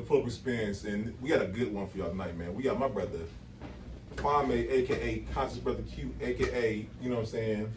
pull-up experience, and we got a good one for y'all tonight, man. We got my brother, Quameen, aka Conscious Brother Q, aka, you know what I'm saying,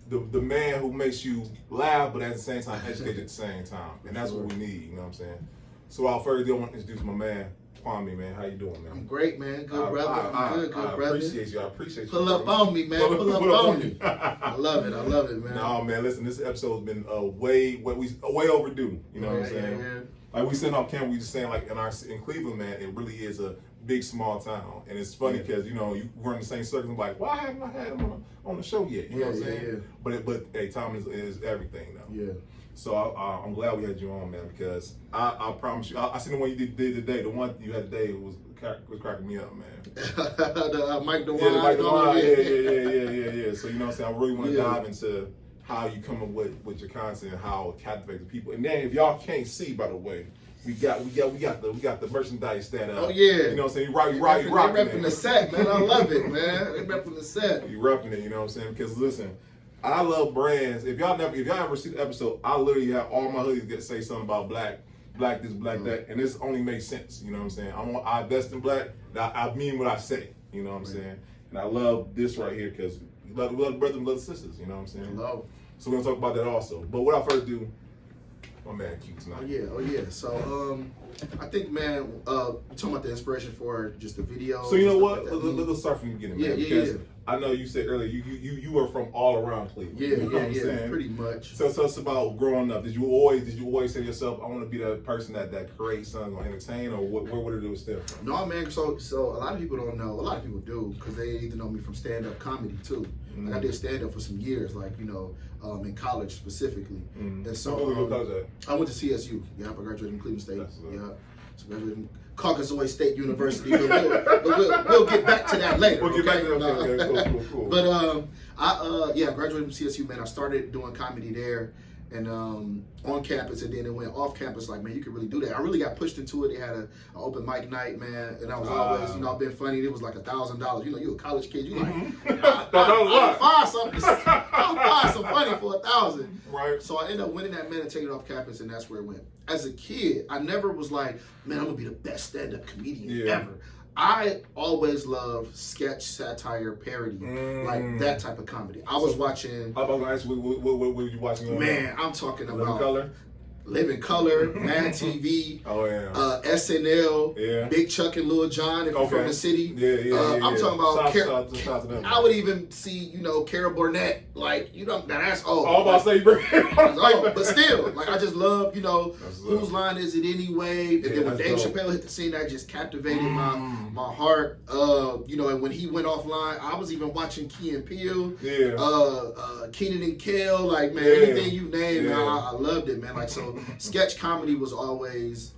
the man who makes you laugh, but at the same time educate at the same time, and that's what we need. You know what I'm saying. So without further ado, I want to introduce my man, Quameen, man. How you doing, man? I'm great, man. Good brother. I'm good, brother. I appreciate you. I appreciate you. Pull up on me, man. Pull up on me. I love it. I love it, man. No, man. Listen, this episode's been way overdue. You know what I'm saying? Yeah. Like we sitting off camera, we just saying like in Cleveland, man, it really is a big small town, and it's funny because you know we're in the same circle. I'm like, why haven't I had him on the show yet? You know what I'm saying? Yeah. But hey, time is everything though. Yeah. So I'm glad we had you on, man, because I promise you, I seen the one you did today. The one you had today was cracking me up, man. the Mike DeWine. Yeah, the Mike DeWine. Yeah. So you know what I'm saying? I really want to dive into how you come up with your content and how it captivates the people. And then if y'all can't see, by the way, we got the merchandise that oh yeah. You know what I'm saying? You rocking repping the set, man. I love it, man. They repping the set. You repping it, you know what I'm saying? Because listen, I love brands. If y'all ever see the episode, I literally have all my hoodies that say something about black this, black that, and this only makes sense. You know what I'm saying? I invest in black. I mean what I say. You know what I'm saying? And I love this right here because we love brothers and love sisters. You know what I'm saying? Hello. So we're gonna talk about that also. But what I first do, my man Q tonight. Oh yeah. So I think, man, talking about the inspiration for just the video. So you know what? Let's start from the beginning, man. Yeah. I know you said earlier you were from all around Cleveland. Yeah, you know what I'm yeah, saying? pretty much. So tell us about growing up. Did you always say to yourself, I want to be that person that creates something or entertain, or where would it stem from? No, man. So a lot of people don't know. A lot of people do because they either know me from stand-up comedy too. Like I did stand-up for some years, like in college specifically. And so I went to CSU. Yeah, I graduated from Cleveland State. So graduated from Caucasoid State University. But we'll get back to that later. We'll get back to that. Cool. But I graduated from CSU, man. I started doing comedy there. And on campus, and then it went off campus. Like, man, you could really do that. I really got pushed into it. They had an open mic night, man, and I was always, I've been funny. It was like $1,000. You a college kid. You like, I'll find something. I'll find some money for $1,000. Right. So I ended up winning that, man, and taking it off campus, and that's where it went. As a kid, I never was like, man, I'm gonna be the best stand-up comedian ever. I always loved sketch, satire, parody, like that type of comedy. I was watching. I was gonna ask you, what were you watching? Man, I'm talking about Living Color, Living Color, Mad TV, SNL, Big Chuck and Lil Jon, if you're from the city. I'm talking about. I would even see, Carol Burnett, like that's old. I'm about to say, but still, like I just love, whose line is it anyway? And then when Dave Chappelle hit the scene, that just captivated my heart. And when he went offline, I was even watching Key and Peele, Keenan and Kel, like man, anything you name, man, I loved it, man. Like so. Sketch comedy was always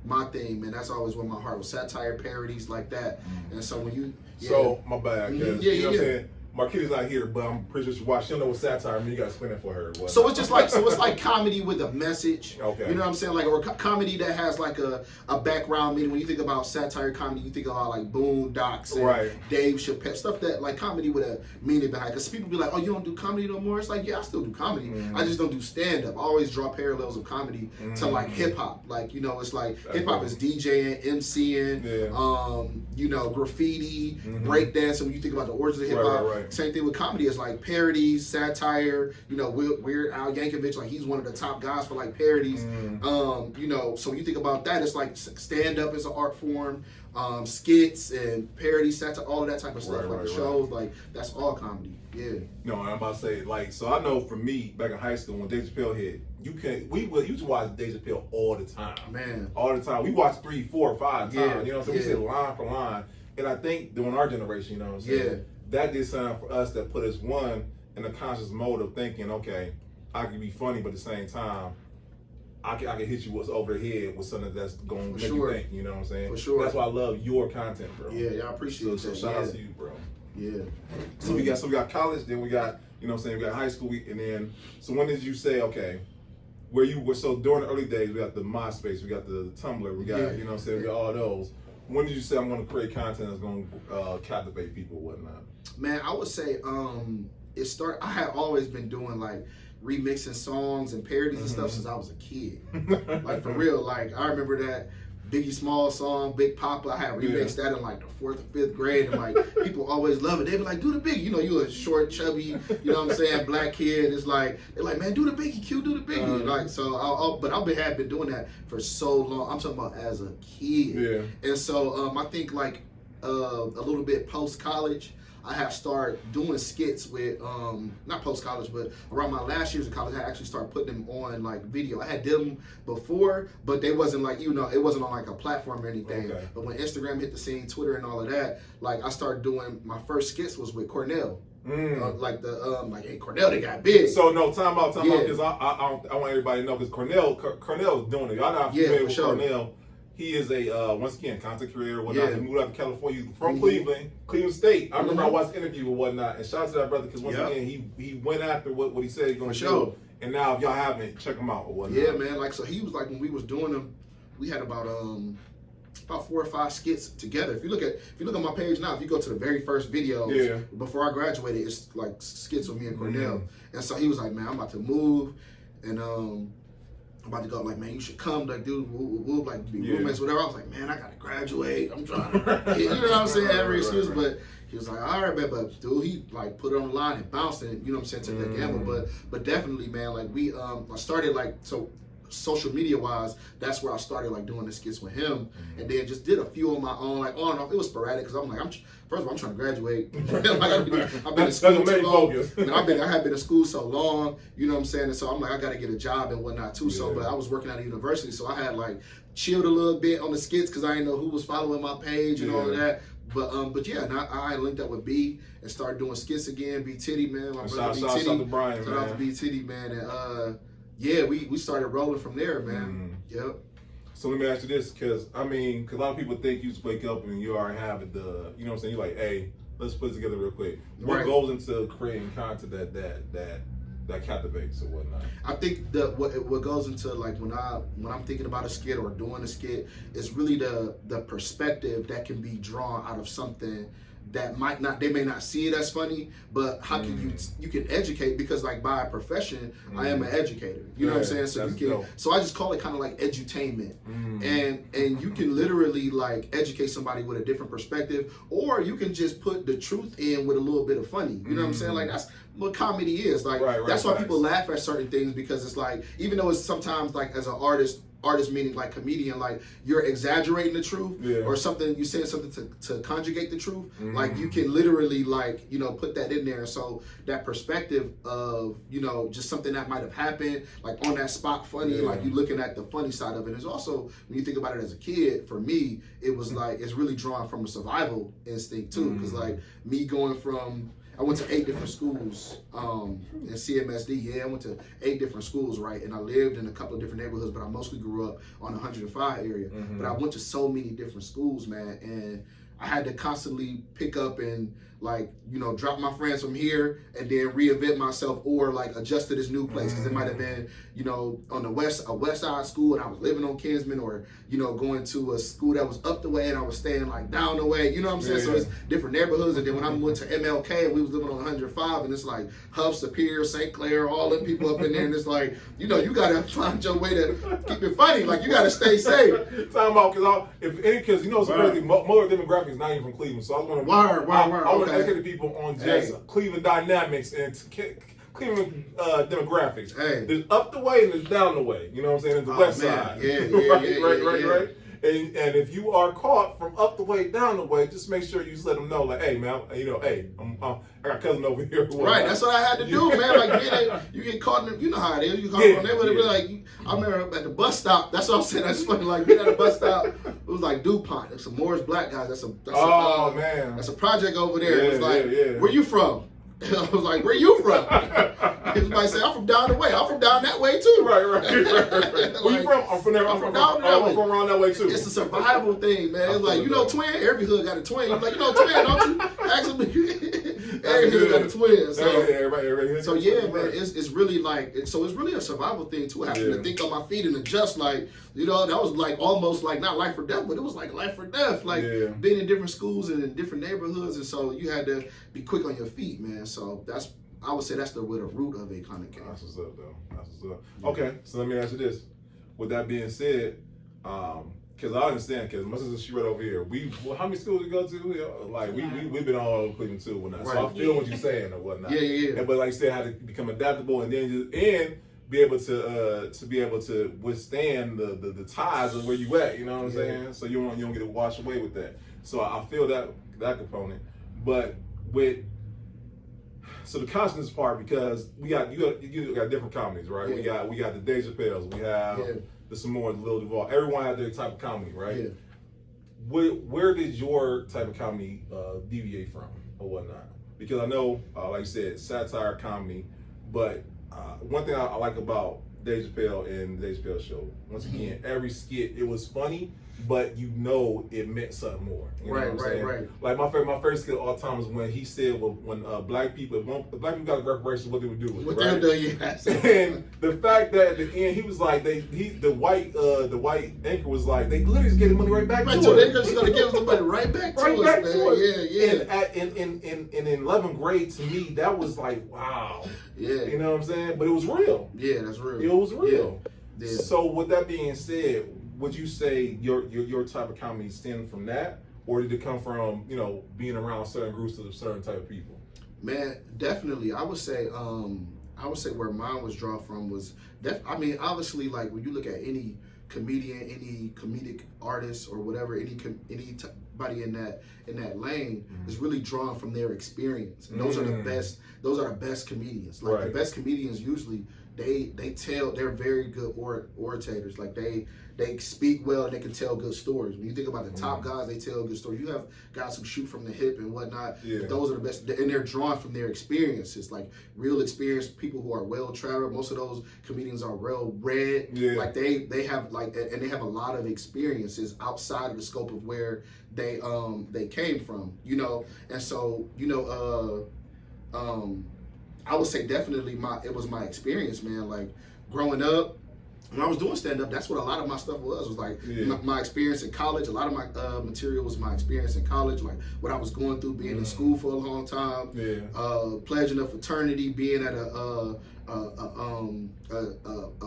my thing, man. That's always where my heart was. Satire, parodies, like that. And so when you... So, my bad. You know what I'm saying? Marquita's not here, but I'm pretty sure she watched. She don't know what satire means. You got to explain it for her. So it's just like, it's like comedy with a message. Okay. You know what I'm saying? Like, or comedy that has like a background meaning. When you think about satire comedy, you think about like Boondocks and Dave Chappelle, stuff that like comedy with a meaning behind. Because people be like, oh, you don't do comedy no more? It's like, yeah, I still do comedy. I just don't do stand-up. I always draw parallels of comedy to like hip-hop. Like, it's like hip-hop is DJing, MCing, graffiti, breakdancing. When you think about the origins of hip-hop, same thing with comedy. It's like parodies, satire. Weird Al Yankovic, like he's one of the top guys for like parodies. So when you think about that, it's like stand up as an art form, skits and parodies, satire, all of that type of stuff. Like the shows, like that's all comedy. Yeah. No, I'm about to say like so. I know for me back in high school when Dave Chappelle hit, we used to watch Dave Chappelle all the time. Man, all the time. We watched 3, 4, 5 times. So we said line for line. And I think during our generation, what I'm saying. That did something for us that put us in a conscious mode of thinking, okay, I can be funny, but at the same time, I can hit you what's over the head with something that's going to make you think. You know what I'm saying? For sure. That's why I love your content, bro. Yeah, I appreciate that. So shout out to you, bro. Yeah. So we got college, then we got we got high school, and then so when did you say okay? Where you were so during the early days, we got the MySpace, we got the Tumblr, we got we got all those. When did you say I'm going to create content that's going to captivate people and whatnot? Man, I would say it started. I had always been doing like remixing songs and parodies and stuff since I was a kid. Like for real. Like I remember that Biggie Smalls song, Big Papa. I had remixed that in like the 4th or 5th grade, and like people always love it. They be like, do the Biggie. You know, you a short, chubby, you know what I'm saying, black kid. It's like they're like, man, do the Biggie, Q, do the Biggie. Like so, but I've been doing that for so long. I'm talking about as a kid. Yeah. And so I think like a little bit post college, I have started doing skits with, not post-college, but around my last years of college, I actually started putting them on like video. I had did them before, but they wasn't like, you know, it wasn't on like a platform or anything. Okay. But when Instagram hit the scene, Twitter and all of that, like I started doing, my first skits was with Cornell. Hey, Cornell, they got big. So no, time out, because I want everybody to know, because Cornell is doing it. Y'all not familiar with Cornell. He is a, once again, content creator, whatnot. He moved out to California from Cleveland State. I remember I watched the interview and whatnot. And shout out to that brother, because once again, he went after what he said he's going to do. And now, if y'all haven't, check him out or whatnot. Yeah, man. Like, so he was like, when we was doing them, we had about 4 or 5 skits together. If you look at my page now, if you go to the very first videos before I graduated, it's like skits with me and Cornell. And so he was like, man, I'm about to move, and I'm about to go, like, man, you should come, like, dude, we'll like be roommates, whatever. I was like, man, I gotta graduate. I'm trying to, you know what I'm saying? Every excuse, but he was like, all right, man, but dude, he like put it on the line and bounced it, you know what I'm saying, took that gamble. But definitely, man, like I started like, so social media wise, that's where I started like doing the skits with him, and then just did a few on my own, like on and off. It was sporadic because I'm like, first of all, I'm trying to graduate. I've been in school too long. I had been in school so long, you know what I'm saying? And so I'm like, I got to get a job and whatnot too. So, but I was working at a university, so I had like chilled a little bit on the skits because I didn't know who was following my page and all of that. But yeah, and I linked up with B and started doing skits again. B Titty, man, my brother B Titty. Shout out to Brian, shout out to B Titty, man, and yeah, we started rolling from there, man. Yep. So let me ask you this, because a lot of people think you just wake up and you already have it, you know what I'm saying? You're like, hey, let's put it together real quick. What goes into creating content that captivates or whatnot? I think what goes into like when I'm thinking about a skit or doing a skit is really the perspective that can be drawn out of something that they may not see it as funny, but how can you can educate, because like by profession, I am an educator. You know what I'm saying? So so I just call it kind of like edutainment. And you can literally like educate somebody with a different perspective, or you can just put the truth in with a little bit of funny. You know what I'm saying? Like that's what comedy is. Like that's why people laugh at certain things, because it's like, even though it's sometimes like as an artist meaning like comedian, like you're exaggerating the truth or something, you saying something to conjugate the truth, like you can literally like, you know, put that in there. So that perspective of, you know, just something that might have happened, like on that spot funny, like you looking at the funny side of it. Is also, when you think about it as a kid, for me, it was like, it's really drawn from a survival instinct too, because like me going from, I went to 8 different schools in CMSD. Yeah, I went to 8 different schools, right? And I lived in a couple of different neighborhoods, but I mostly grew up on the 105 area. But I went to so many different schools, man, and I had to constantly pick up and like, you know, drop my friends from here and then reinvent myself, or like adjust to this new place, because it might have been, you know, on a west side school and I was living on Kinsman, or, you know, going to a school that was up the way and I was staying like down the way, you know what I'm saying? So it's different neighborhoods. And then when I went to MLK and we was living on 105, and it's like Huff, Superior, St. Clair, all them people up in there, and it's like, you know, you gotta find your way to keep it funny. Like you gotta stay safe. Time out, because you know, it's crazy. More demographics not even from Cleveland, so I was going to I want to educate the people on just Cleveland dynamics and Cleveland demographics. There's up the way and there's down the way. You know what I'm saying? There's the west side. Right. And if you are caught from up the way, down the way, just make sure you just let them know, like, hey, man, you know, hey, I got a cousin over here. Right, that's what I had to do, man. Like, you get caught in, you know how it is. You caught in the neighborhood, like, I remember at the bus stop. That's what I'm saying. That's funny. Like, being at the bus stop, it was like DuPont. There's some Morris Black guys. That's a project over there. It was like, where you from? I was like, where you from? Everybody say, I'm from down the way. I'm from down that way too. Right. Where you from? I'm from there. I'm from around that way too. It's a survival thing, man. It's like, you know, twin. Every hood got a twin. You're like, you know, twin, don't you? Actually, every hood got a twin. So yeah, man. It's really like, so it's really a survival thing too. Having to think on my feet and adjust. Like, you know, that was like almost like not life or death, but it was like life or death. Like being in different schools and in different neighborhoods, and so you had to be quick on your feet, man. So I would say that's where the root of it kind of came. That's what's up, though. That's what's up. Okay, so let me ask you this. With that being said, because I understand, because my sister, she right over here. How many schools we go to? Like, we've been all over Cleveland too, whatnot. Right. So I feel what you're saying or whatnot. Yeah. But like you said, how to become adaptable and then be able to withstand the ties of where you at. You know what I'm saying? So you don't get washed away with that. So I feel that component, but so the consciousness part, because you got different comedies, right? Yeah. We got the Dave Chappelle's, we have the Samoa, the Lil Duval. Everyone had their type of comedy, right? Yeah. Where did your type of comedy deviate from or whatnot? Because I know, like you said, satire comedy, but one thing I like about Dave Chappelle and the Dave Chappelle show, once again, every skit, it was funny, but you know it meant something more. You know what I'm saying? Right. Like my favorite skit of all time was when he said, when black people got reparations, what they would do with it, right? Yes. And the fact that at the end he was like, the white anchor was like, they literally just gave the money right back to So her. they're just gonna give the money right back to us, man. Yeah. And in 11th grade, to me, that was like, wow. Yeah. You know what I'm saying? But it was real. Yeah, that's real. It was real. Yeah. So with that being said, would you say your type of comedy stemmed from that, or did it come from being around certain groups of certain type of people? Man, definitely. I would say where mine was drawn from was obviously, like when you look at any comedian, any comedic artist or whatever, anybody in that lane is really drawn from their experience. And those are the best comedians. Like the best comedians usually they're very good orators. Like they speak well and they can tell good stories. When you think about the top guys, they tell good stories. You have guys who shoot from the hip and whatnot. But those are the best, and they're drawn from their experiences, like real experience, people who are well traveled. Most of those comedians are well read. Yeah. Like they have and they have a lot of experiences outside of the scope of where they came from. And so I would say definitely it was my experience, man. Like growing up, when I was doing stand-up, that's what a lot of my stuff was like my experience in college. A lot of my material was my experience in college, like what I was going through, being in school for a long time, pledging a fraternity, being at a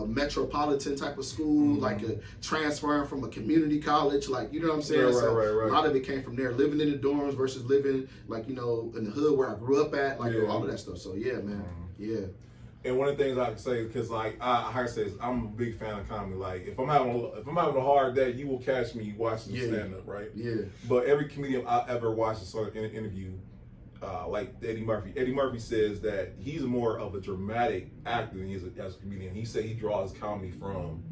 metropolitan type of school, like transferring from a community college, like, you know what I'm saying? A lot of it came from there, living in the dorms versus living like, in the hood where I grew up at, like all of that stuff. So yeah, man. Yeah. And one of the things I can say, because like I say, I'm a big fan of comedy. Like if I'm having a hard day, you will catch me watching stand up, right? Yeah. But every comedian I ever watched saw in an interview, like Eddie Murphy says that he's more of a dramatic actor than he is as a comedian. He said he draws comedy from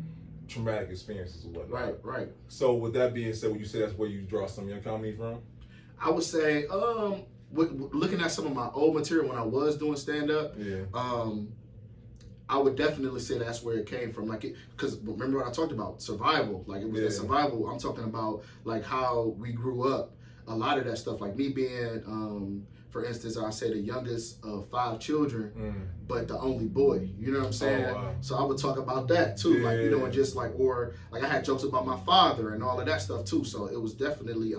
traumatic experiences or whatnot. Right. So with that being said, would you say that's where you draw some of your comedy from? I would say, looking at some of my old material when I was doing stand up, I would definitely say that's where it came from. Like, because remember what I talked about, survival. Like it was survival. I'm talking about like how we grew up. A lot of that stuff, like me being, for instance, I say the youngest of 5 children, but the only boy. You know what I'm saying? Oh, wow. So I would talk about that too, and just like, or like I had jokes about my father and all of that stuff too. So it was definitely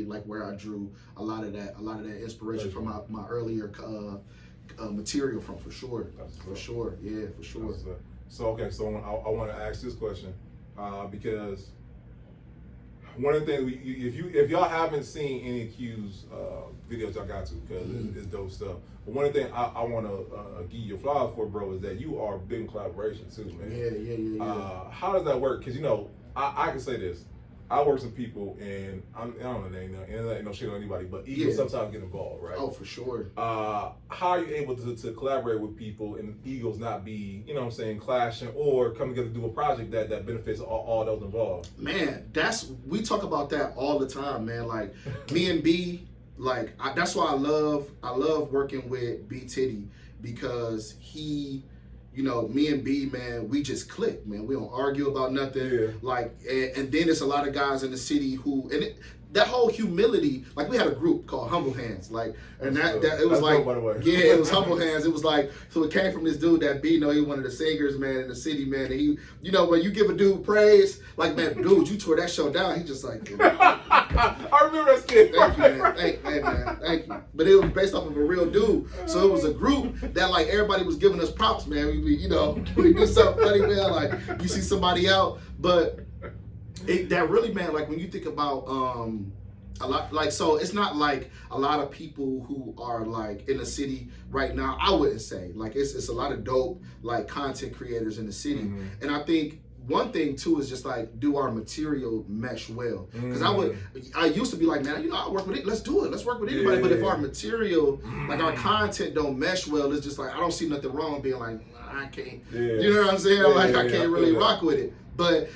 like where I drew a lot of that inspiration from my earlier material from, for sure. For sure. So I want to ask this question because one of the things, if y'all haven't seen any Q's videos, y'all got to, because it's dope stuff. But one of the things I want to give you flowers for, bro, is that you are big in collaboration too, man. Yeah. How does that work? Because I can say this. I work with people, and I don't know, ain't no shit on anybody, but egos sometimes get involved, right? Oh, for sure. How are you able to collaborate with people and egos not be, clashing, or come together to do a project that benefits all those involved? Man, we talk about that all the time, man. Like me and B, like that's why I love working with B Titty, because he, me and B, man, we just click, man. We don't argue about nothing. Yeah. Like, and then there's a lot of guys in the city who, that whole humility, like we had a group called Humble Hands, like, and that it was like, by the way. Yeah, it was Humble Hands. It was like, so it came from this dude that B, he was one of the singers, man, in the city, man. And he, when you give a dude praise, like, man, dude, you tore that show down. He just like, I remember that skit. Thank you, man. Thank you. But it was based off of a real dude, so it was a group that like everybody was giving us props, man. We do something funny, man. Like you see somebody out, but That really, man, like when you think about a lot, like, so it's not like a lot of people who are like in the city right now. I wouldn't say like it's a lot of dope like content creators in the city, and I think one thing too is just like, do our material mesh well? Because I used to be like, man, I work with it. Let's do it. Let's work with anybody. But if our material, like our content, don't mesh well, it's just like I don't see nothing wrong being like I can't. You know what I'm saying? I can't really rock with it. But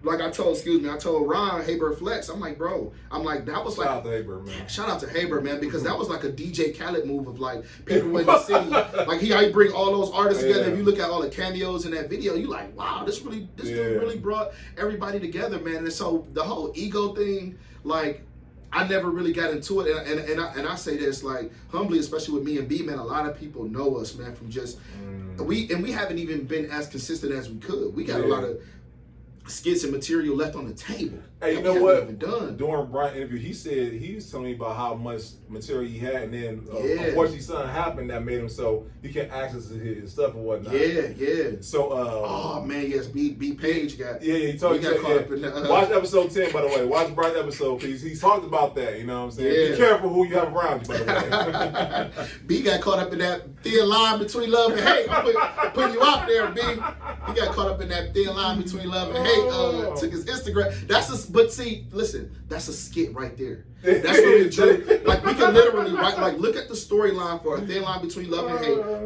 like I told Ron Haber Flex, I'm like, bro, that was like shout out to Haber, man. Shout out to Haber, man, because that was like a DJ Khaled move of like people in the city, like how you bring all those artists together. If you look at all the cameos in that video, you like, wow, this dude really brought everybody together, man. And so the whole ego thing, like, I never really got into it, and I say this like humbly, especially with me and B, man. A lot of people know us, man, from just we haven't even been as consistent as we could. We got a lot of skits and material left on the table. Hey, you know what? During Brian's interview, he was telling me about how much material he had, and then unfortunately something happened that made him so he can't access his stuff and whatnot. Yeah. So oh man, yes, B Page got he told you caught up in that, watch episode 10, by the way. Watch Brian's episode because he talked about that. You know what I'm saying? Be careful who you have around you, by the way. B got caught up in that thin line between love and hate. I'm putting you out there, B. He got caught up in that thin line between love and hate. Took his Instagram. But see, listen, that's a skit right there. That's really true. Like we can literally look at the storyline for a thin line between love and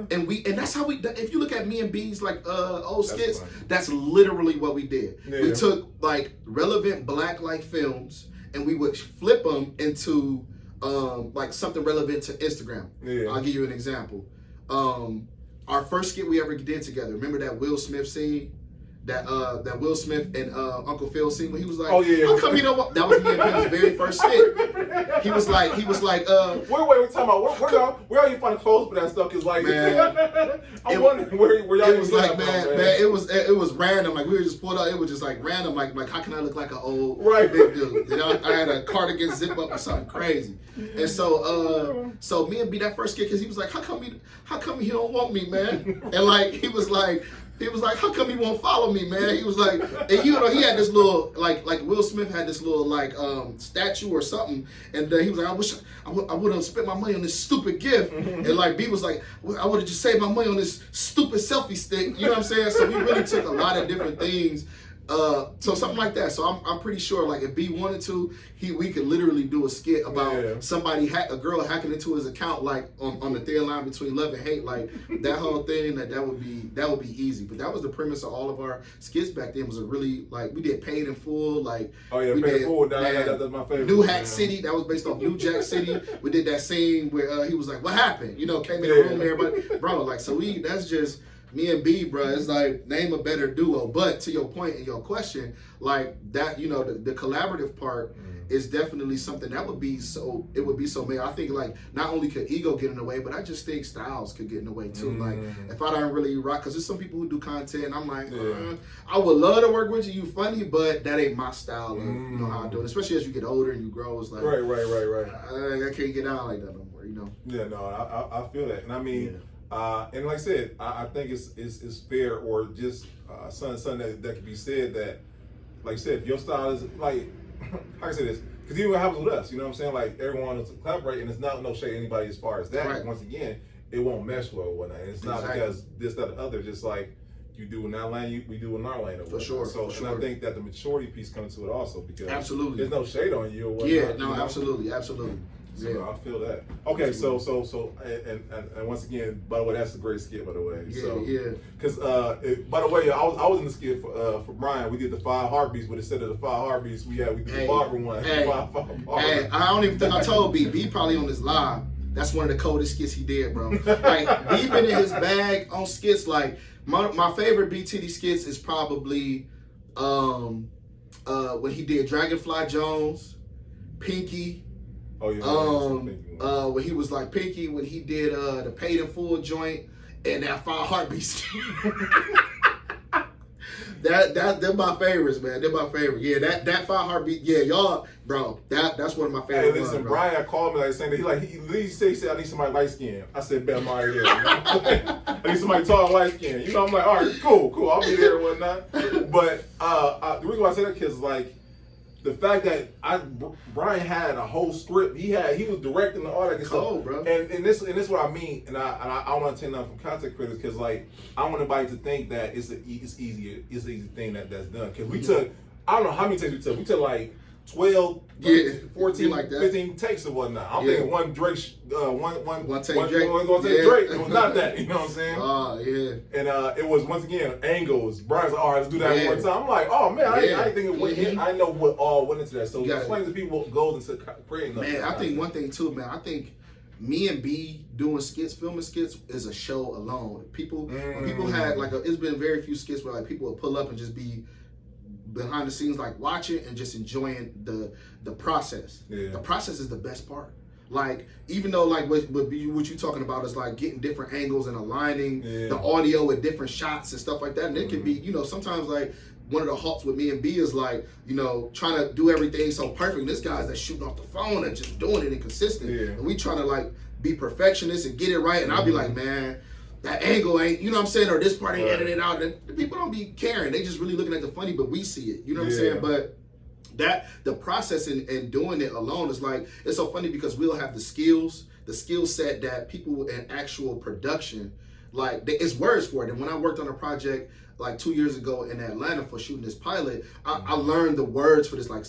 hate, and that's how we. If you look at me and B's like old skits, that's literally what we did. Yeah. We took like relevant Black like films, and we would flip them into like something relevant to Instagram. Yeah. I'll give you an example. Our first skit we ever did together. Remember that Will Smith scene? That Will Smith and Uncle Phil scene when he was like, "Oh yeah, how come you don't want?" That was me and Ben's very first skit. He was like, wait, we're talking about where are you finding clothes for that stuff? Cause like, man, I'm wondering where y'all. It was like, man, it was random. Like we were just pulled out. It was just like random. Like how can I look like an old big dude? You know, I had a cardigan zip up or something crazy. And so me and B that first skit, cause he was like, how come he don't want me, man? And like he was like, how come he won't follow me, man? He was like, and you know, he had this little, like Will Smith had this little, like, statue or something. And he was like, I wish I would have spent my money on this stupid gift. And like, B was like, I would have just saved my money on this stupid selfie stick. You know what I'm saying? So we really took a lot of different things. So something like that. So I'm pretty sure, like, if B wanted to, we could literally do a skit about a girl hacking into his account, like on the thin line between love and hate, like that whole thing. That would be easy. But that was the premise of all of our skits back then. Was a really like we did Paid in Full, like Paid in Full. That's my favorite. New Hack City. That was based off New Jack City. We did that scene where he was like, "What happened?" You know, came in the room, everybody, bro. Like so that's just. Me and B, bro, it's like name a better duo. But to your point and your question, like that, you know, the collaborative part is definitely something that would be so. It would be so made. I think like not only could ego get in the way, but I just think styles could get in the way too. Like if I don't really rock, because there's some people who do content, and I'm like, I would love to work with you. You funny, but that ain't my style of you know how I do it. Especially as you get older and you grow, it's like right. I can't get down like that no more. You know. Yeah, no, I feel that, and I mean. Yeah. And like I said, I think it's fair or just something that can be said that, like I said, if your style is like, how can I say this? Because even what happens with us, you know what I'm saying? Like everyone is collaborating, and it's not no shade anybody as far as that. Right. Once again, it won't mesh well or whatnot. And it's not because this, that, or the other. Just like you do in that lane, we do in our lane. Or for sure. So, and I think that the maturity piece comes to it also because absolutely there's no shade on you or whatnot. Yeah, no, you know? absolutely. So yeah. I feel that. Okay, so and once again, by the way, that's a great skit, by the way. Yeah. Because by the way, I was in the skit for Brian. We did the 5 heartbeats, but instead of the 5 heartbeats, we did the barber one. Hey, I don't even think I told B. B probably on this live. That's one of the coldest skits he did, bro. Like B been in his bag on skits. Like my favorite BTD skits is probably when he did Dragonfly Jones, Pinky. Oh yeah. When he was like Pinky, when he did the Paid in Full joint and that 5 heartbeats. They're my favorites, man. They're my favorite. Yeah, that 5 Heartbeat. Yeah, y'all, bro. That's one of my Hey, favorite. listen, ones, Brian called me like saying that he literally said I need somebody light skinned. I said, bet I'm already here. I need somebody tall and light skinned. I'm like, all right, cool, I'll be there and whatnot. But the reason why I say that is like the fact that Brian had a whole script. He was directing all that good stuff. Bro. And this what I mean. And I want to take nothing from content critics because like I want everybody to think that it's an easy thing that's done. Because we took I don't know how many takes we took. We took like 12, 14, like that. 15 takes or whatnot. I'm thinking one Drake, one take Drake. Drake. It was not that, you know what I'm saying? Yeah. And it was once again angles. Brian's like, all right, let's do that one more time. I'm like, oh man, I didn't think it went in. I know what all went into that. So explain to people what goes into creating. Man, I think one thing too, man. I think me and B doing skits, filming skits, is a show alone. When people had like it's been very few skits where like people would pull up and just be behind the scenes, like watching and just enjoying the process. Yeah. The process is the best part. Like, even though like what you talking about is like getting different angles and aligning the audio with different shots and stuff like that. And it can be, sometimes like one of the halts with me and B is like, trying to do everything so perfect. This guy's that shooting off the phone and just doing it and consistent. Yeah. And we trying to like be perfectionists and get it right. And I'll be like, man, that angle ain't, you know what I'm saying, or this part ain't edited out. The people don't be caring. They just really looking at the funny, but we see it. You know what I'm saying? But the process and doing it alone is like, it's so funny because we'll have the skill set that people in actual production, like, it's words for it. And when I worked on a project like 2 years ago in Atlanta for shooting this pilot, I learned the words for this, like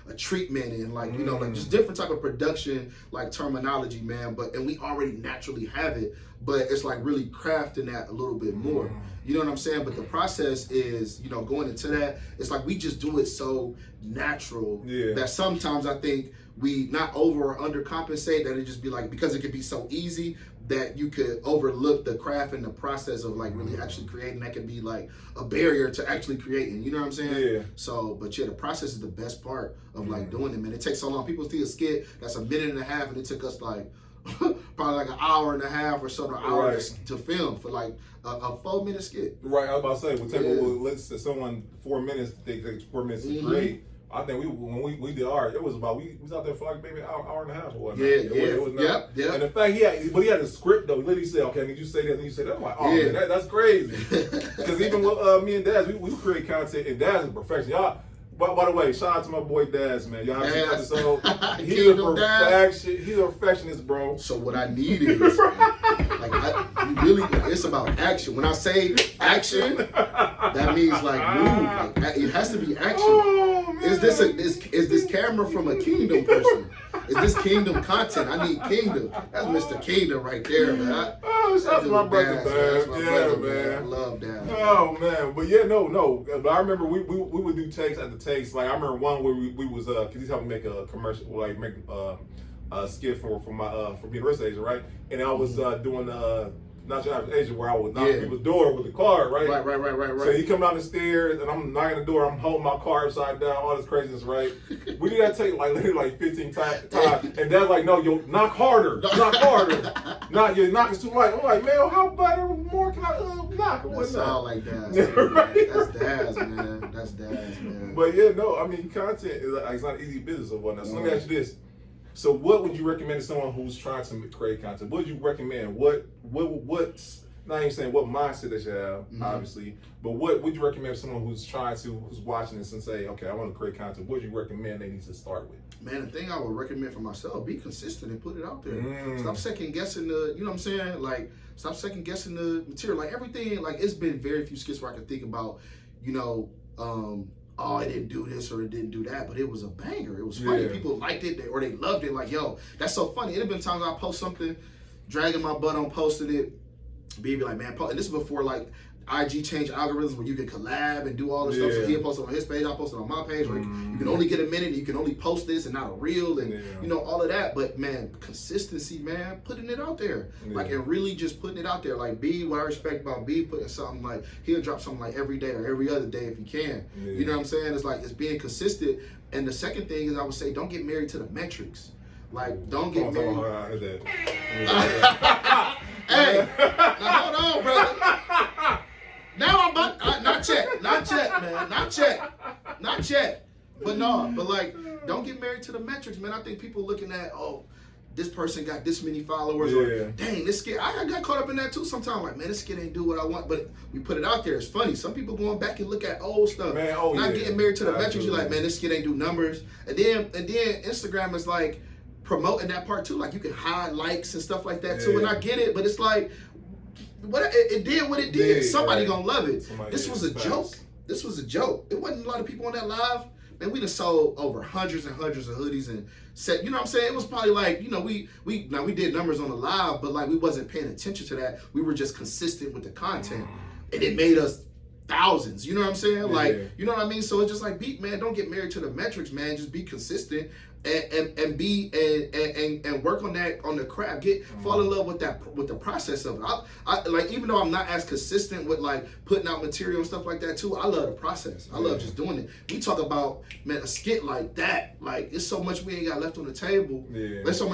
a treatment and like, like just different type of production, like terminology, man. And we already naturally have it, but it's like really crafting that a little bit more. You know what I'm saying? But the process is, going into that, it's like we just do it so natural that sometimes I think we not over or undercompensate, that it just be like, because it could be so easy that you could overlook the craft and the process of like really actually creating. That could be like a barrier to actually creating, you know what I'm saying? Yeah. So, but the process is the best part of like doing it, man. It takes so long. People see a skit that's a minute and a half and it took us like probably like an hour and a half or so, an hour to film for like a 4-minute skit. Right, I was about to say, let's say someone 4 minutes, it takes 4 minutes to create. I think when we did art, it was about, we was out there for like maybe an hour and a half or whatnot. It was not, And the fact he had a script though. He literally said, okay, did you say that? And you said that. I'm like, oh man, that's crazy. Because even with me and Daz, we create content, and Daz is perfection. Y'all, by the way, shout out to my boy Daz, man. Y'all have seen episode. He's a perfectionist, bro. So what I need is it's about action. When I say action, that means like move. Like it has to be action. Oh, man. Is this camera from a Kingdom person? Is this Kingdom content? I need Kingdom. That's Mr. Kingdom right there, man. Shout out to my brother, man. I love that. Oh man, but no. But I remember we would do takes at the takes. Like I remember one where we was cause he's helping make a commercial, like make a skit for being a risk agent, right? And I was doing not your average agent where I would knock people's door with the card, right? Right. So he come down the stairs and I'm knocking the door, I'm holding my car upside down, all this craziness, right? We do that take like literally like 15 times, and Dad's like, no, yo, knock harder. Not your knock is too light. I'm like, man, how about more can I knock? That's all like that. That's Daz, man. That's Daz, man. But I mean, content is it's not easy business or whatnot. So let me ask you this. So what would you recommend to someone who's trying to create content? What would you recommend? What's not even saying what mindset they should have, obviously, but what would you recommend to someone who's watching this and say, okay, I want to create content? What would you recommend they need to start with? Man, the thing I would recommend for myself, be consistent and put it out there. Stop second guessing you know what I'm saying? Like, stop second guessing the material. Like everything, like it's been very few skits where I can think about, oh, it didn't do this or it didn't do that, but it was a banger. It was funny. People liked it or they loved it. Like, yo, that's so funny. It had been times I post something, dragging my butt on posting it, be like, man, and this is before like IG changed algorithms where you can collab and do all this stuff. So he posted on his page, I posted on my page. Like, you can only get a minute, and you can only post this and not a reel, and all of that. But man, consistency, man, putting it out there, like, and really just putting it out there. Like B, what I respect about B, putting something like he'll drop something like every day or every other day if he can. You know what I'm saying? It's like it's being consistent. And the second thing is I would say don't get married to the metrics. Like don't get married. Hey, now hold on, brother. Now I'm about not Not yet, man. Not yet. But no, but like, don't get married to the metrics, man. I think people looking at, oh, this person got this many followers, or dang, this skit. I got caught up in that too sometimes. Like, man, this skit ain't do what I want, but we put it out there. It's funny. Some people going back and look at old stuff. Man, not getting married to the metrics. You're like, man, this skit ain't do numbers. And then Instagram is like promoting that part too. Like, you can hide likes and stuff like that too. And I get it, but it's like, it did what it did. Somebody gonna love it. This was a joke. This was a joke. It wasn't a lot of people on that live. Man, we done sold over hundreds and hundreds of hoodies and set, you know what I'm saying? It was probably like, you know, we did numbers on the live, but like we wasn't paying attention to that. We were just consistent with the content, and it made us thousands. You know what I'm saying? Like, you know what I mean? So it's just like, don't get married to the metrics, man. Just be consistent and be and work on that, on the craft. Fall in love with the process of it. I like, even though I'm not as consistent with like putting out material and stuff like that too, I love the process. I love just doing it. We talk about, man, a skit like that, like, it's so much we ain't got left on the table. There's so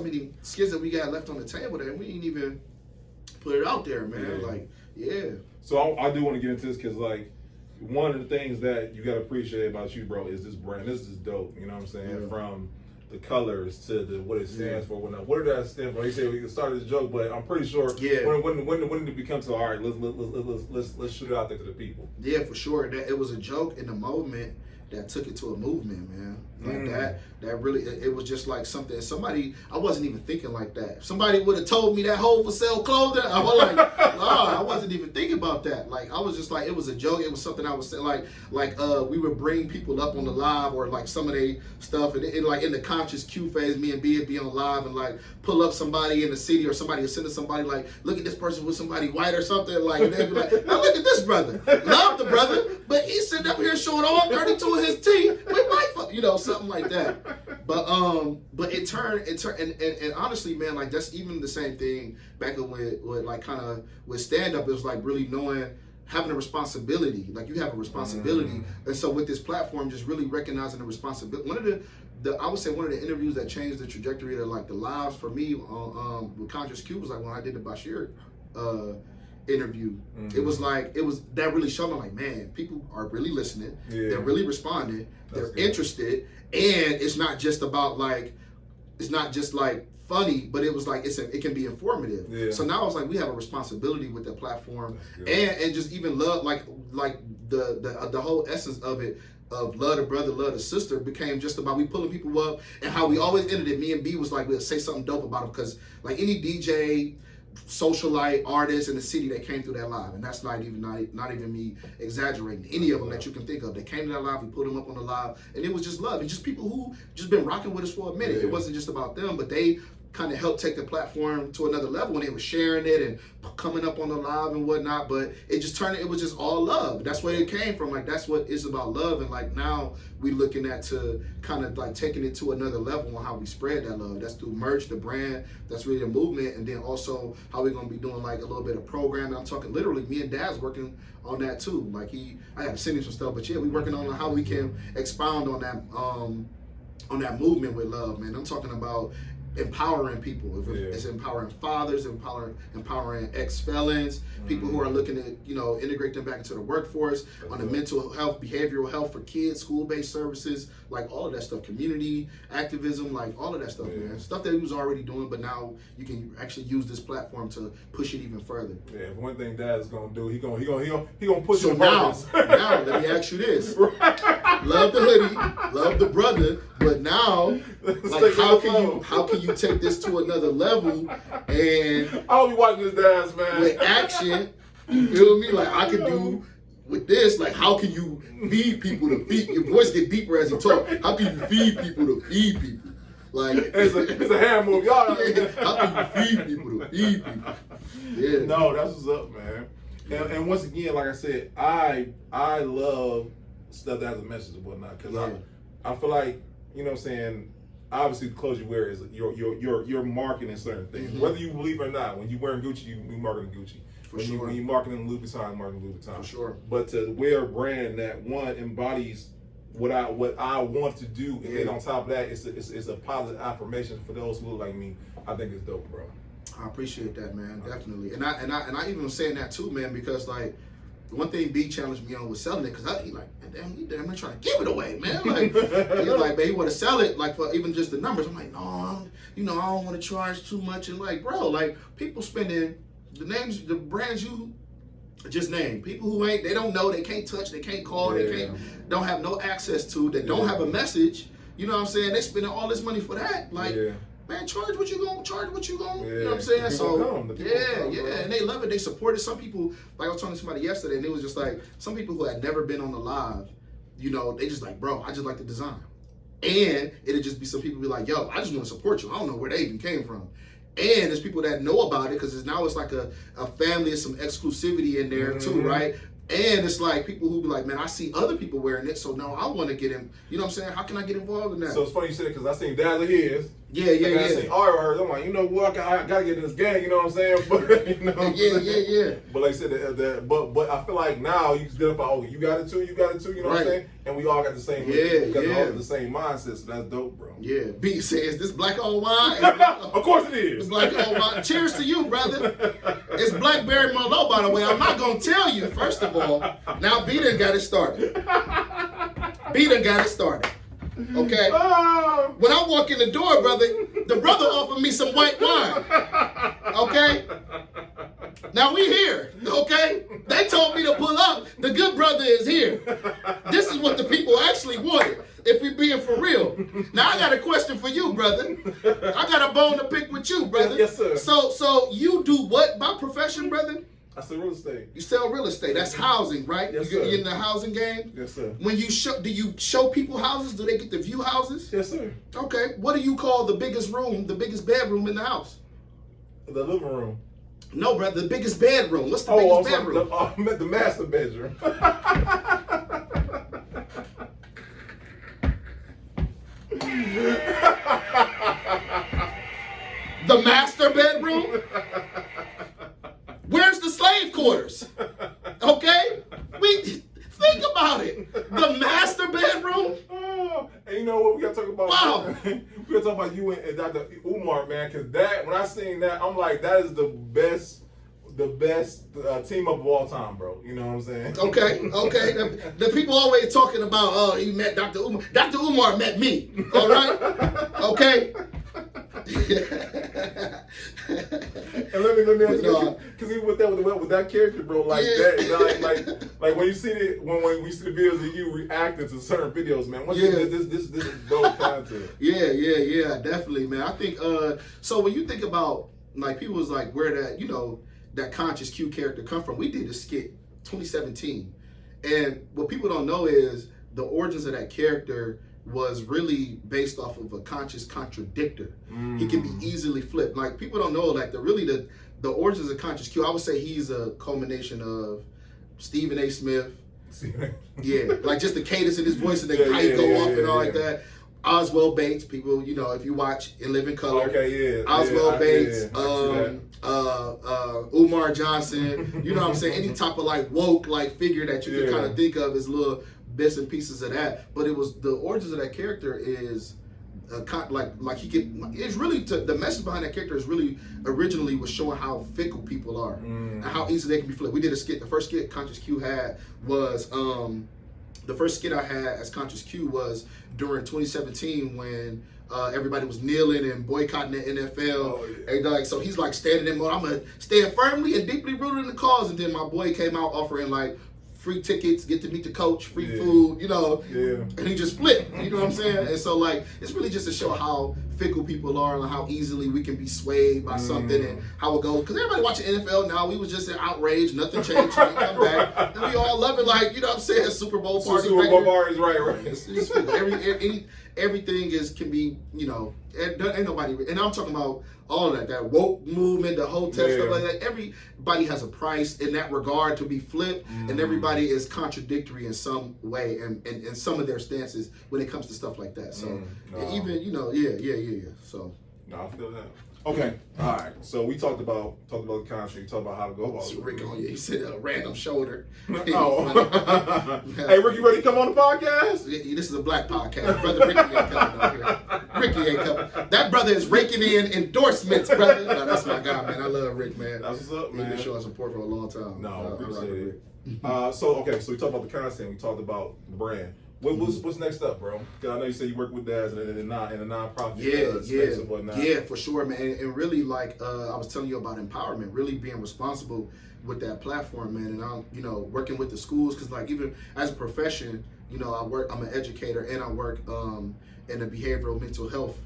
many skits that we got left on the table that we ain't even put it out there, man. Like, so I do want to get into this because, like, one of the things that you got to appreciate about you, bro, is this brand. This is dope. You know what I'm saying? From the colors to what it stands for. What did that stand for? He said we can start this joke, but I'm pretty sure when did it become so, all right, let's shoot it out there to the people. Yeah, for sure. That it was a joke in the moment that took it to a movement, man. Like that really, it was just like somebody, I wasn't even thinking like that. If somebody would have told me that Hov would sell clothing, I was like, I wasn't even thinking about that. Like, I was just like, it was a joke. It was something I was saying, like we would bring people up on the live, or like some of their stuff, and it, like in the conscious Q phase, me and B would be on live and like pull up somebody in the city, or somebody would send to somebody like, look at this person with somebody white or something, like, and they'd be like, now look at this brother. Love the brother, but he's sitting up here showing all 32 of his teeth with white folk, you know, something like that. But it turned, and honestly, man, like, that's even the same thing back with like kind of with stand up. It was like really having a responsibility. Like, you have a responsibility, and so with this platform, just really recognizing the responsibility. One of I would say one of the interviews that changed the trajectory of like the lives for me with Conscious Q was like when I did the Bashir interview. It was that really showed me, like, man, people are really listening. They're really responding. They're interested, and it's not just about like, it's not just like funny, but it was like it can be informative. So now it's like we have a responsibility with the platform, and just even love, like the whole essence of it, of love the brother, love the sister, became just about we pulling people up, and how we always ended it. Me and B was like, we'll say something dope about them, because like any DJ, socialite, artist in the city, they came through that live, and that's not even me exaggerating. Any of them that you can think of, they came to that live, we put them up on the live, and it was just love. And just people who just been rocking with us for a minute. It wasn't just about them, but they kind of helped take the platform to another level when they were sharing it and coming up on the live and whatnot. But it just turned, it was just all love. That's where it came from. Like, that's what it's about, love. And like now we looking at to kind of like taking it to another level on how we spread that love. That's through merch, the brand, that's really the movement. And then also how we're going to be doing like a little bit of programming. I'm talking literally, me and Dad's working on that too. Like I got to send him some stuff, but yeah, we working on how we can expound on that movement with love, man. I'm talking about empowering people. It's empowering fathers, empowering ex-felons, people who are looking to, you know, integrate them back into the workforce, on the mental health, behavioral health for kids, school-based services, like all of that stuff, community activism, like all of that stuff, man. Stuff that he was already doing, but now you can actually use this platform to push it even further. Yeah, one thing Dad's gonna do, he gonna push so it. Now let me ask you this: love the hoodie, love the brother, but now, like, how can you take this to another level? And I'll be watching this dance, man. With action, you feel me? Like, I can do with this. Like, how can you feed people to feed? Your voice get deeper as you talk. How can you feed people to feed people? Like, it's a hand move, y'all. How can you feed people to feed people? Yeah. No, that's what's up, man. And once again, like I said, I love stuff that has a message and whatnot, because I feel like, you know what I'm saying, obviously the clothes you wear is you're marketing certain things. Whether you believe it or not, when you wearing Gucci, you marketing Gucci. When you marketing Louis Vuitton, you marketing Louis Vuitton. For sure. But to wear a brand that, one, embodies what I want to do, and then on top of that, it's a positive affirmation for those who look like me. I think it's dope, bro. I appreciate that, man. Definitely. And I even was saying that too, man, because like one thing B challenged me on was selling it, because he like, damn, you damn near trying to give it away, man. Like, he's like, man, he want to sell it, like, for even just the numbers. I'm like, no, I don't want to charge too much. And like, bro, like, people spending the brands you just named, people who they don't know, they can't touch, they can't call, they don't have no access to, they don't have a message. You know what I'm saying? They spending all this money for that. Like, man, charge what you gonna, you know what I'm saying? So, and they love it. They support it. Some people, like I was talking to somebody yesterday, and it was just like, some people who had never been on the live, you know, they just like, bro, I just like the design. And it'll just be some people be like, yo, I just want to support you. I don't know where they even came from. And there's people that know about it, because now it's like a family and some exclusivity in there too, right? And it's like people who be like, man, I see other people wearing it, so now I want to get in. You know what I'm saying? How can I get involved in that? So it's funny you said it, because I seen Dazzle His. Yeah. I seen Ari. I'm like, you know what? I gotta get in this gang. You know what I'm saying? But you know, yeah. But like I said, but I feel like now you can identify. Oh, you got it too. You got it too. You know what I'm saying? And we all got the same. We got all the same mindset. So that's dope, bro. Yeah. B says this black on wine. Of course it is. It's black on wine. Cheers to you, brother. It's Blackberry Merlot, by the way. I'm not gonna tell you. First of all, now B done got it started. Okay. When I walk in the door, brother, the brother offered me some white wine. Okay. Now we here. Okay. They told me to pull up. The good brother is here. This is what the people actually wanted. If we being for real. Now I got a question for you, brother. I got a bone to pick with you, brother. Yes, sir. So you do what by profession, brother? I sell real estate. You sell real estate. That's housing, right? Yes, You're sir. in the housing game? Yes, sir. When you do you show people houses? Do they get to view houses? Yes, sir. Okay. What do you call the biggest room, the biggest bedroom in the house? The living room. No, brother, the biggest bedroom. What's the biggest bedroom? The master bedroom. The master bedroom? Where's the slave quarters? Okay? Think about it. The master bedroom? And you know what? We gotta talk about. Wow. We gotta talk about you and Dr. Umar, man, because that, when I seen that, I'm like, that is the best team up of all time, bro. You know what I'm saying? Okay. The people always talking about, oh, he met Dr. Umar. Dr. Umar met me. All right? Okay? And let me ask you, because even with that character, bro, like that, like when you see it, when we see the videos of you reacting to certain videos, man, this is dope content. Yeah, definitely, man. I think so when you think about, like, people was like, where that, you know, that Conscious Q character come from. We did a skit 2017, and what people don't know is the origins of that character was really based off of a conscious contradictor. He can be easily flipped. Like, people don't know, like, the origins of Conscious Q, I would say he's a culmination of Stephen A. Smith. Yeah, like just the cadence in his voice and the how he go off and all like that. Oswald Bates, people, you know, if you watch In Living Color. Oswald Bates, Umar Johnson, you know what I'm saying? Any type of like woke like figure that you can kind of think of as little bits and pieces of that. But it was the origins of that character is like he could. It's really the message behind that character is really originally was showing how fickle people are and how easy they can be flipped. We did a skit. The first skit Conscious Q had was the first skit I had as Conscious Q was during 2017 when everybody was kneeling and boycotting the NFL. And like, so he's like standing in mode, I'm gonna stand firmly and deeply rooted in the cause. And then my boy came out offering like free tickets, get to meet the coach, free food, you know, and he just flipped, you know what I'm saying? And so like, it's really just to show how fickle people are and how easily we can be swayed by something and how it goes. Because everybody watching NFL now, we was just in outrage, nothing changed, we come back, and we all love it, like, you know what I'm saying, Super Bowl party. Super Bowl parties, right. It's just, everything can be, you know, ain't nobody, and I'm talking about all of that woke movement, the hotel stuff like that. Everybody has a price in that regard to be flipped, and everybody is contradictory in some way and in some of their stances when it comes to stuff like that. So even, you know, So no, I feel that. Okay, all right. So we talked about the contract. You talked about how to go about it. Rick on you. He said a random shoulder. Oh. Hey, Ricky, ready to come on the podcast? This is a black podcast. Brother Ricky ain't coming on here. Ricky ain't coming. That brother is raking in endorsements, brother. No, that's my guy, man. I love Rick, man. That's what's up, man. He's been showing support for a long time. No, I appreciate it. So we talked about the content. We talked about the brand. What's next up, bro? Because I know you said you work with dads in a nonprofit space and whatnot. Yeah, for sure, man. And really, like I was telling you about empowerment, really being responsible with that platform, man. And I'm, working with the schools, because like even as a profession, I'm an educator, and I work in the behavioral mental health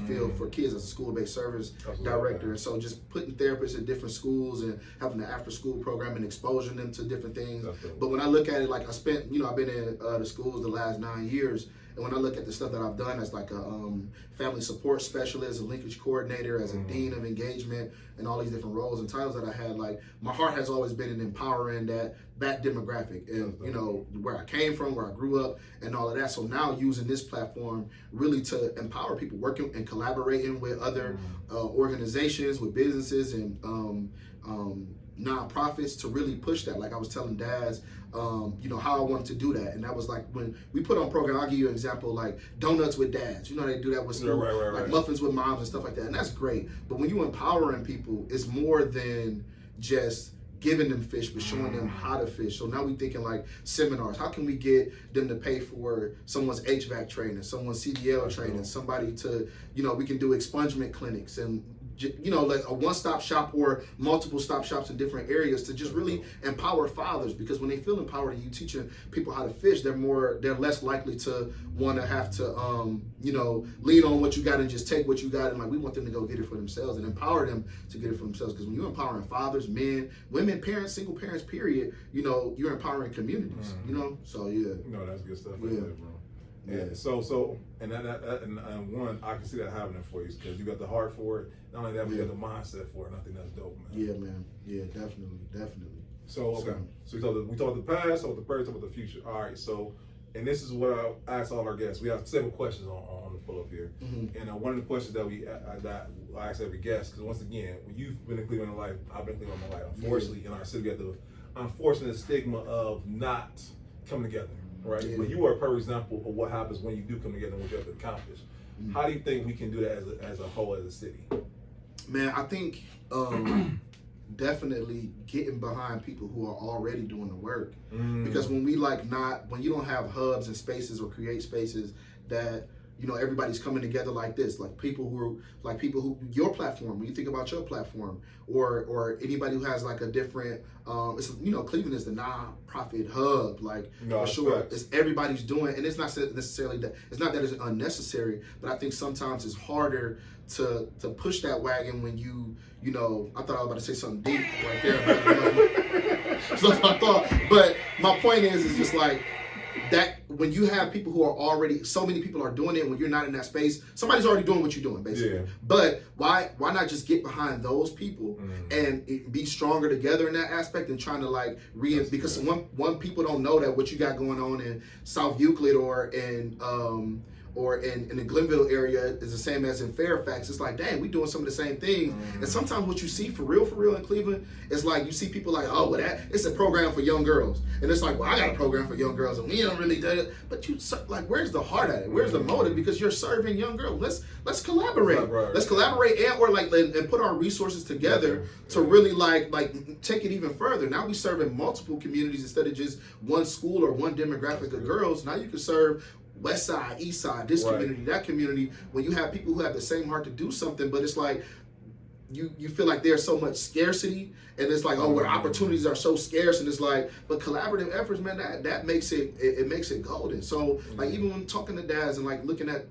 field for kids as a school-based service director. And so just putting therapists at different schools and having an after-school program and exposing them to different things. But when I look at it, like I've been in the schools the last 9 years, and when I look at the stuff that I've done as like a family support specialist, a linkage coordinator, as a dean of engagement, and all these different roles and titles that I had, like my heart has always been in empowering that demographic, and where I came from, where I grew up, and all of that. So now using this platform really to empower people, working and collaborating with other organizations, with businesses and nonprofits to really push that. Like I was telling dads, how I wanted to do that, and that was like when we put on program. I'll give you an example, like donuts with dads. They do that with school, like muffins with moms and stuff like that, and that's great. But when you empowering people, it's more than just giving them fish, but showing them how to fish. So now we thinking like seminars. How can we get them to pay for someone's HVAC training, someone's CDL training, somebody to, we can do expungement clinics, and like a one-stop shop or multiple stop shops in different areas to just really empower fathers, because when they feel empowered and you teaching people how to fish, they're less likely to want to have to lean on what you got and just take what you got, and like we want them to go get it for themselves and empower them to get it for themselves. Because when you're empowering fathers, men, women, parents, single parents, period, you're empowering communities. So yeah. That's good stuff. Right there, bro. Yeah. So and one, I can see that happening for you because you got the heart for it. Not only that, but you got the mindset for it. And I think that's dope, man. Yeah, man. Yeah, definitely. So okay. So we talked the past, so the present, talked about the future. All right. So, and this is what I ask all our guests. We have 7 questions on the pull up here, and one of the questions that I ask every guest, because once again, when you've been in Cleveland in life, I've been in Cleveland in my life. Unfortunately, in our city, we have the unfortunate stigma of not coming together. Right, but you are a perfect example of what happens when you do come together and what you have to accomplish. How do you think we can do that as a whole, as a city? Man, I think definitely getting behind people who are already doing the work. Because when when you don't have hubs and spaces or create spaces that everybody's coming together like this, like people who your platform, when you think about your platform, or anybody who has like a different Cleveland is the non-profit hub, like for sure. It's everybody's doing, and it's not necessarily that it's unnecessary, but I think sometimes it's harder to push that wagon when I thought I was about to say something deep right there, but so I thought, but my point is just like that when you have people who are already, so many people are doing it, when you're not in that space, somebody's already doing what you're doing, basically. Yeah. But why not just get behind those people and be stronger together in that aspect, and trying to because one people don't know that what you got going on in South Euclid or in the Glenville area is the same as in Fairfax. It's like, dang, we doing some of the same things. And sometimes what you see for real in Cleveland is like, you see people like, oh, well, it's a program for young girls. And it's like, well, I got a program for young girls and we don't really do it. But where's the heart at it? Where's the motive? Because you're serving young girls. Let's collaborate. Right. Let's collaborate and put our resources together to really take it even further. Now we serving multiple communities instead of just one school or one demographic of girls. Now you can serve West Side, East Side, this community, that community, when you have people who have the same heart to do something, but it's like you feel like there's so much scarcity, and it's like, where opportunities are so scarce, and it's like, but collaborative efforts, man, that makes it makes it golden. So even when talking to dads and looking at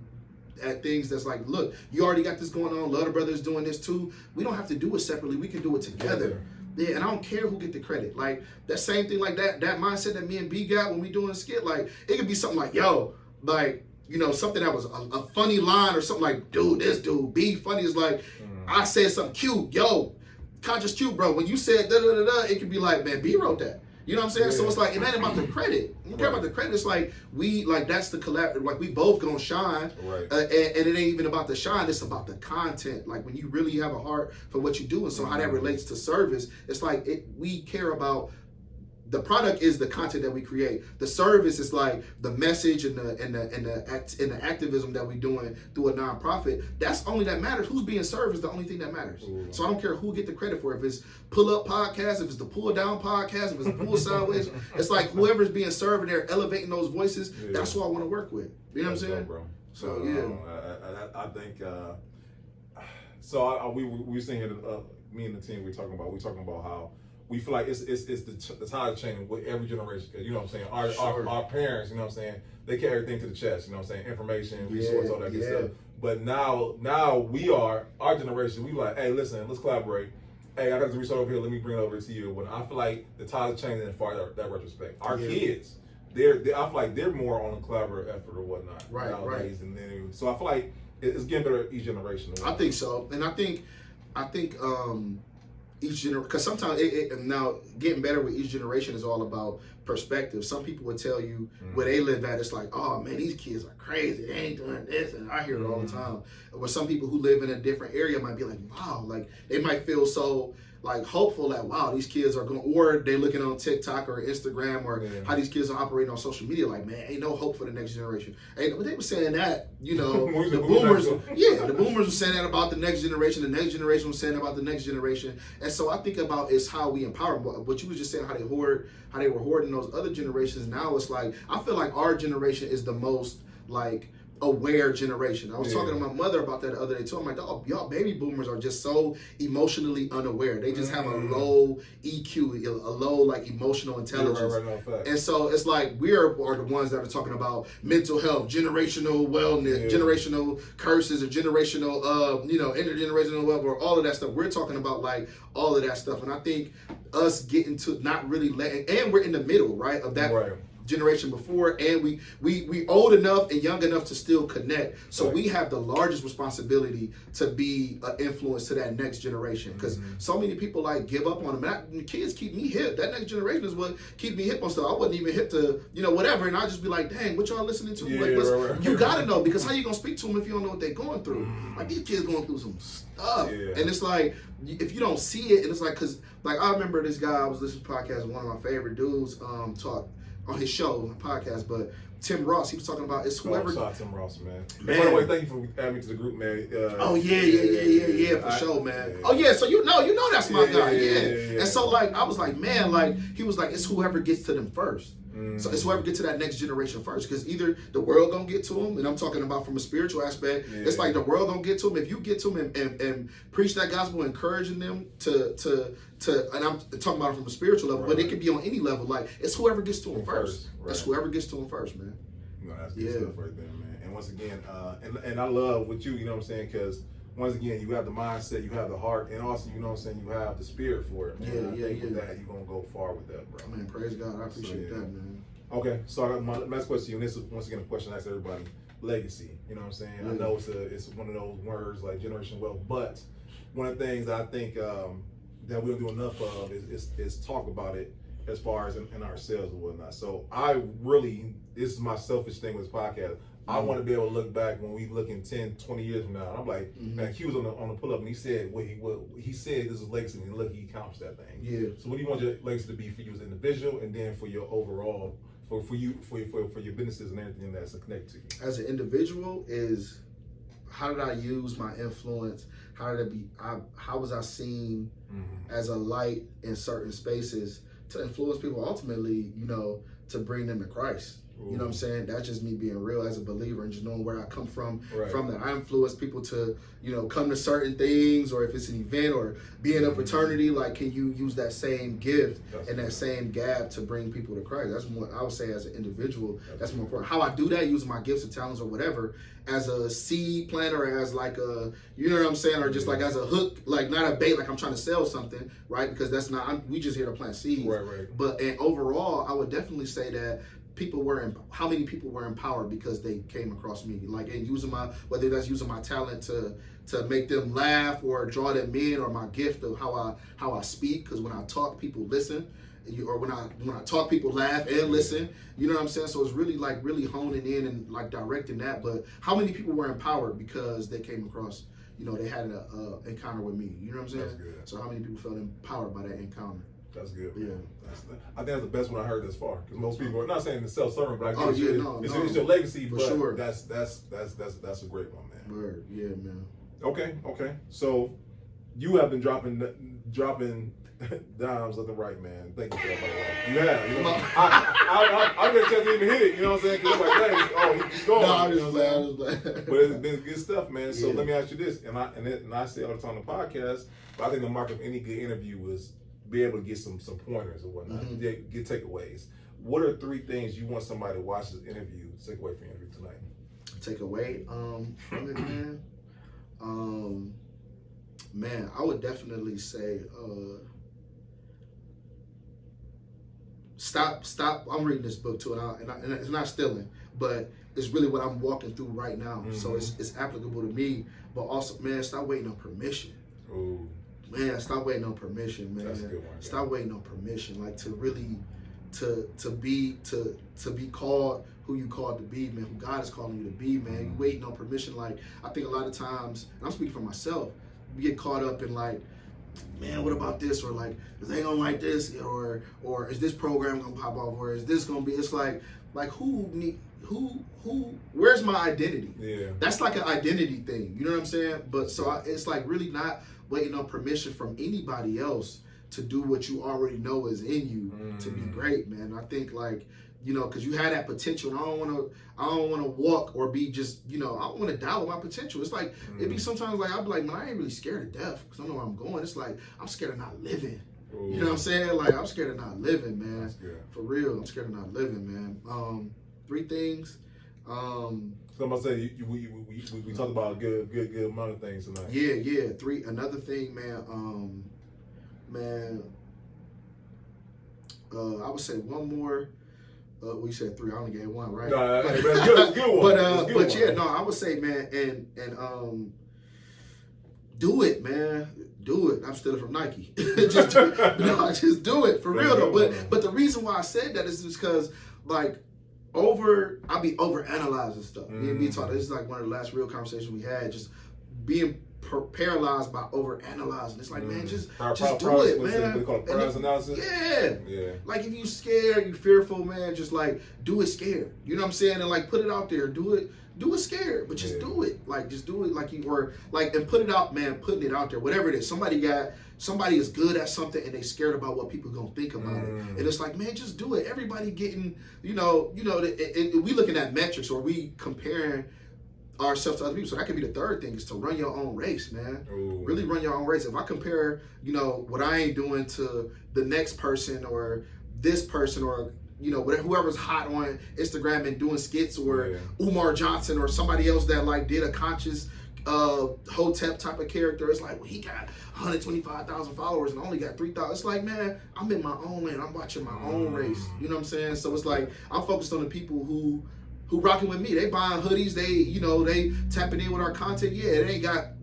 things that's like, look, you already got this going on, Lutter Brothers doing this too. We don't have to do it separately. We can do it together. Yeah, and I don't care who get the credit. Like that same thing, like that mindset that me and B got when we doing a skit, like it could be something like, yo, something that was a funny line or something like, dude, this dude, B funny is like, I said something cute, yo, conscious cute, bro. When you said da-da-da-da, it could be like, man, B wrote that. You know what I'm saying? Yeah. So it's like, it ain't about the credit. You care about the credit, it's like, that's the collab, like we both gonna shine. Right. And it ain't even about the shine, it's about the content. Like when you really have a heart for what you do, and so how that relates to service, it's like we care about the product is the content that we create. The service is like the message and the activism that we're doing through a nonprofit. That's only that matters. Who's being served is the only thing that matters. Ooh. So I don't care who get the credit for it. If it's Pull Up Podcast, if it's the Pull Down Podcast, if it's the Pull Sideways, it's like whoever's being served and they're elevating those voices. Yeah. That's who I want to work with. You know what I'm saying, bro? So yeah, I think. So we were saying here, me and the team we're talking about how we feel like it's the tide changing with every generation. Cause you know what I'm saying, our parents, you know what I'm saying, they carry everything to the chest. You know what I'm saying, information, resources, all that good stuff. But now we are our generation. We like, hey, listen, let's collaborate. Hey, I got this resource over here. Let me bring it over to you. When I feel like the tide is changing in far that retrospect. Our kids, I feel like they're more on a collaborative effort or whatnot nowadays. And then so I feel like it's getting better each generation. I think so, and I think each generation, because sometimes now getting better with each generation is all about perspective. Some people would tell you where they live at, it's like, oh man, these kids are crazy, they ain't doing this, and I hear it all the time. Or some people who live in a different area might be like, wow, like they might feel so like hopeful that wow, these kids are going, or they looking on TikTok or Instagram or how these kids are operating on social media, like, man, ain't no hope for the next generation. But they were saying that, you know, the boomers were saying that about the next generation was saying about the next generation. And so I think about it's how we empower them. What you was just saying, how they were hoarding those other generations. Now it's like, I feel like our generation is the most like aware generation. I was talking to my mother about that the other day too. I'm like, oh, y'all baby boomers are just so emotionally unaware. They just have a low EQ, a low like emotional intelligence. And so it's like we are the ones that are talking about mental health, generational wellness, generational curses, or generational intergenerational wealth, or all of that stuff. We're talking about like all of that stuff. And I think us getting to not really letting, and we're in the middle, right, of that generation before, and we old enough and young enough to still connect. So we have the largest responsibility to be an influence to that next generation, because so many people like give up on them. And kids keep me hip. That next generation is what keep me hip on stuff. I wasn't even hip to whatever, and I just be like, dang, what y'all listening to? You gotta know, because how you gonna speak to them if you don't know what they're going through? Like these kids going through some stuff, and it's like if you don't see it, and it's like, because like I remember this guy I was listening to podcast, one of my favorite dudes talk on his show, podcast, but Tim Ross, he was talking about it's whoever. Shout out Tim Ross, man. By the way, thank you for adding me to the group, man. For sure, man. Oh yeah, so you know that's my guy, And so like I was like, man, like he was like, it's whoever gets to them first. So it's whoever gets to that next generation first, because either the world gonna get to them, and I'm talking about from a spiritual aspect. It's like the world gonna get to them if you get to them and preach that gospel, encouraging them to and I'm talking about it from a spiritual level, but it could be on any level. Like it's whoever gets to them first. That's whoever gets to them first, man. No, that's good stuff right there, man. And once again, and I love what you know what I'm saying, because once again, you have the mindset, you have the heart, and also, you know what I'm saying, you have the spirit for it, man. With that, you're going to go far with that, bro. Man, praise God. I appreciate that, man. Okay, so I got my last question to you, and this is, once again, a question I ask everybody. Legacy, you know what I'm saying? I know it's one of those words like generation wealth, but one of the things I think that we don't do enough of is talk about it as far as in ourselves and whatnot. So this is my selfish thing with this podcast. I want to be able to look back when we look in 10, 20 years from now. I'm like, man, he was on the pull up and he said what he said this is legacy, and look, he accomplished that thing. Yeah. So what do you want your legacy to be for you as an individual, and then for your overall, for your businesses and everything that's connected to you? As an individual, is how did I use my influence? How was I seen as a light in certain spaces to influence people ultimately, to bring them to Christ? You know what I'm saying? That's just me being real as a believer and just knowing where I come from that. I influence people to, come to certain things, or if it's an event or be in a fraternity, like, can you use that same gift and that same gap to bring people to Christ? That's more, I would say, as an individual, that's more important. How I do that, using my gifts and talents or whatever, as a seed planter, or as like a, you know what I'm saying? Or just like as a hook, like not a bait, like I'm trying to sell something, right? Because that's not, we just here to plant seeds. But and overall, I would definitely say that how many people were empowered because they came across me, like, and whether that's using my talent to make them laugh or draw them in, or my gift of how I speak, because when I talk, people listen, or when I talk, people laugh and listen. You know what I'm saying? So it's really like really honing in and like directing that. But how many people were empowered because they came across, they had an encounter with me? You know what I'm saying? So how many people felt empowered by that encounter? That's good. Yeah. I think that's the best one I heard thus far. Because most people are not saying it's self-serving, but I guess it's your legacy. For but sure. That's a great one, man. Word. Yeah, man. Okay. So you have been dropping dimes left and right, man. Thank you for that, by the way. You have. You know, I didn't chance to even hit it. You know what I'm saying? Because I'm like, he's going. No, I'm just like. But it's been good stuff, man. So Yeah. let me ask you this, and I say all the time on the podcast, but I think the mark of any good interview is be able to get some pointers or whatnot, get takeaways. What are 3 things you want somebody to watch this interview, take away from your interview tonight? Take away from it, man. Man, I would definitely say stop. I'm reading this book too, and it's not stealing, but it's really what I'm walking through right now. So it's applicable to me, but also, man, stop waiting on permission. Ooh. Man, stop waiting on permission, man. That's a good one. Stop waiting on permission, like to really to be called who you called to be, man. Who God is calling you to be, man. You waiting on permission, like I think a lot of times, and I'm speaking for myself, we get caught up in like, man, what about this? Or like, is they gonna like this? Or is this program gonna pop off? Or is this gonna be? It's like who? Where's my identity? Yeah. That's like an identity thing. You know what I'm saying? But so it's like really not waiting on permission from anybody else to do what you already know is in you to be great, man. I think like, you know, because you had that potential, and I don't want to walk or be just, you know, I don't want to die with my potential. It's like it be sometimes like I'll be like, man, I ain't really scared of death because I know where I'm going. It's like I'm scared of not living. Ooh. You know what I'm saying? Like I'm scared of not living, man. For real, I'm scared of not living, man. 3 things. So I'm gonna say we talked about a good amount of things tonight. Yeah. 3. Another thing, man. I would say one more. We said 3. I only gave 1, right? No, that's good. Good one. But yeah, no, I would say, man, and do it, man. Do it. I'm stealing from Nike. just do it for real though. But the reason why I said that is because like I be overanalyzing stuff. Me and me talking. This is like one of the last real conversations we had. Just being paralyzed by overanalyzing. It's like, man, just do it, man. We call it paralysis analysis. Yeah. Like if you scared, you fearful, man, just like do it scared. You know what I'm saying? And like put it out there. Do it scared, but just do it. Like just do it like you were like and put it out, man, putting it out there. Whatever it is. Somebody is good at something and they scared about what people gonna think about it. And it's like, man, just do it. Everybody getting, we looking at metrics or we comparing ourselves to other people. So that could be the 3rd thing is to run your own race, man. Ooh. Really run your own race. If I compare, what I ain't doing to the next person or this person or, whoever's hot on Instagram and doing skits or Umar Johnson or somebody else that like did a conscious Hotep type of character, it's like, well, he got 125,000 followers and I only got 3,000. It's like, man, I'm in my own lane. I'm watching my own race. You know what I'm saying? So it's like, I'm focused on the people who rocking with me. They buying hoodies. They tapping in with our content. Yeah, it ain't got,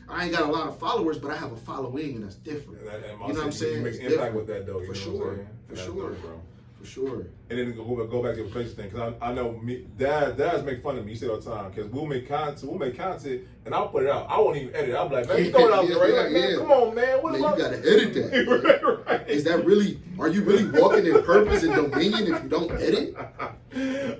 I ain't got a lot of followers, but I have a following and that's different. And you know what I'm saying? You make impact with that though. For sure. For sure. And then go back to the face thing, because I know dads make fun of me. You say it all the time, because we'll make content, and I'll put it out. I won't even edit it. I'll be like, man, you throw it out there, right? Like, man, come on, man. What man, you gotta edit that. right. Is that really? Are you really walking in purpose and dominion if you don't edit?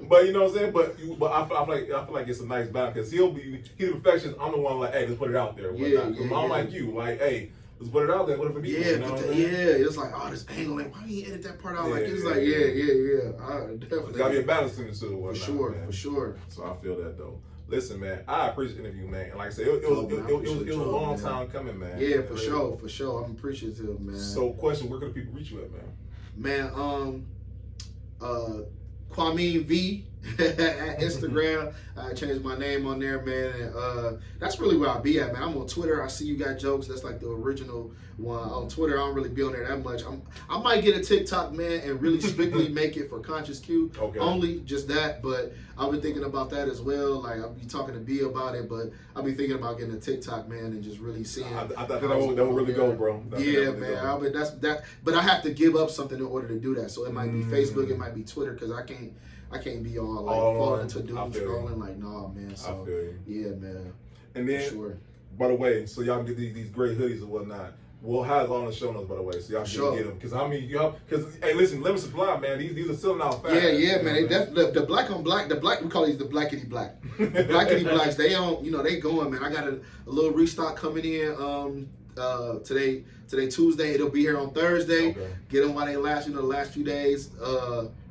But you know what I'm saying. But I feel like it's a nice balance, because he's the perfectionist. I'm the one like, hey, let's put it out there. I'm like you, like, hey. Let's put it out there. What if it be? It's like, oh, this angle. Like, why you edit that part out? It's like, definitely. There's gotta be a balance in the two. For sure. So I feel that though. Listen, man, I appreciate the interview, man. And like I said, it was a long time coming, man. Yeah, for sure. I'm appreciative, man. So, question: where can the people reach you at, man? Man, Quameen V at Instagram. I changed my name on there, man. And that's really where I be at, man. I'm on Twitter. I see you got jokes. That's like the original one. On Twitter, I don't really be on there that much. I might get a TikTok, man, and really strictly make it for Conscious Q. Only just that. But I've been thinking about that as well. Like I'll be talking to B about it, but I'll be thinking about getting a TikTok, man, and just really seeing. I thought that would really go, bro. Man. But I have to give up something in order to do that. So it might be Facebook, it might be Twitter, because I can't be all like falling into doom scrolling. Like, nah, man. So yeah, man. And then, by the way, so y'all can get these great hoodies and whatnot. We'll have it on the show notes, by the way, so y'all can get them. Because I mean, hey, listen, limited supply, man. These are selling out fast. Yeah, man. They definitely the black on black. The black, we call these the blackity black. The blackity blacks. They on, they going, man. I got a little restock coming in. Today Tuesday. It'll be here on Thursday. Okay. Get them while they last. The last few days.